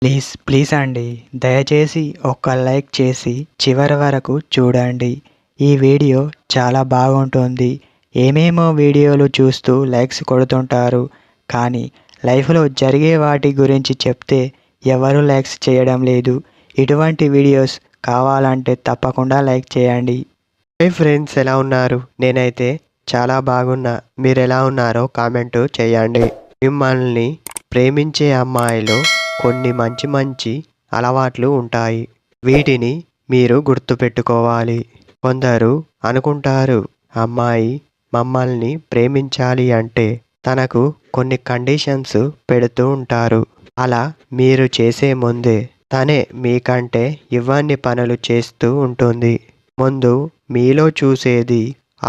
Please please అండి, దయచేసి ఒక్క లైక్ చేసి చివరి వరకు చూడండి. ఈ వీడియో చాలా బాగుంటుంది. ఏమేమో వీడియోలు చూస్తూ లైక్స్ కొడుతుంటారు, కానీ లైఫ్లో జరిగే వాటి గురించి చెప్తే ఎవరు లైక్స్ చేయడం లేదు. ఇటువంటి వీడియోస్ కావాలంటే తప్పకుండా లైక్ చేయండి. హే ఫ్రెండ్స్, ఎలా ఉన్నారు? నేనైతే చాలా బాగున్నా. మీరు ఎలా ఉన్నారో కామెంటు చేయండి. మిమ్మల్ని ప్రేమించే అమ్మాయిలో కొన్ని మంచి మంచి అలవాట్లు ఉంటాయి. వీటిని మీరు గుర్తుపెట్టుకోవాలి. కొందరు అనుకుంటారు, అమ్మాయి మమ్మల్ని ప్రేమించాలి అంటే తనకు కొన్ని కండిషన్స్ పెడుతూ ఉంటారు. అలా మీరు చేసే ముందే తనే మీకంటే ఇవన్నీ పనులు చేస్తూ ఉంటుంది. ముందు మీలో చూసేది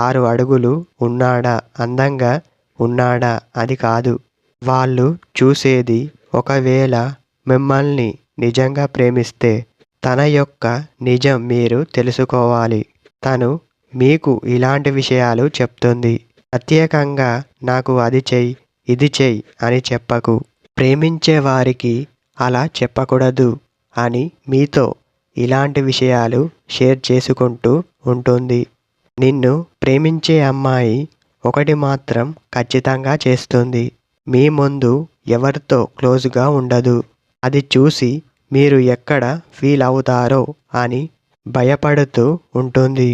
6 అడుగులు ఉన్నాడా, అందంగా ఉన్నాడా అది కాదు. వాళ్ళు చూసేది, ఒకవేళ మిమ్మల్ని నిజంగా ప్రేమిస్తే తన యొక్క నిజం మీరు తెలుసుకోవాలి. తను మీకు ఇలాంటి విషయాలు చెప్తుంది. ప్రత్యేకంగా నాకు అది చెయ్యి, ఇది చెయ్యి అని చెప్పకు. ప్రేమించే వారికి అలా చెప్పకూడదు అని మీతో ఇలాంటి విషయాలు షేర్ చేసుకుంటూ ఉంటుంది. నిన్ను ప్రేమించే అమ్మాయి ఒకటి మాత్రం ఖచ్చితంగా చేస్తుంది. మీ ముందు ఎవరితో క్లోజ్గా ఉండదు. అది చూసి మీరు ఎక్కడ ఫీల్ అవుతారో అని భయపడుతూ ఉంటుంది.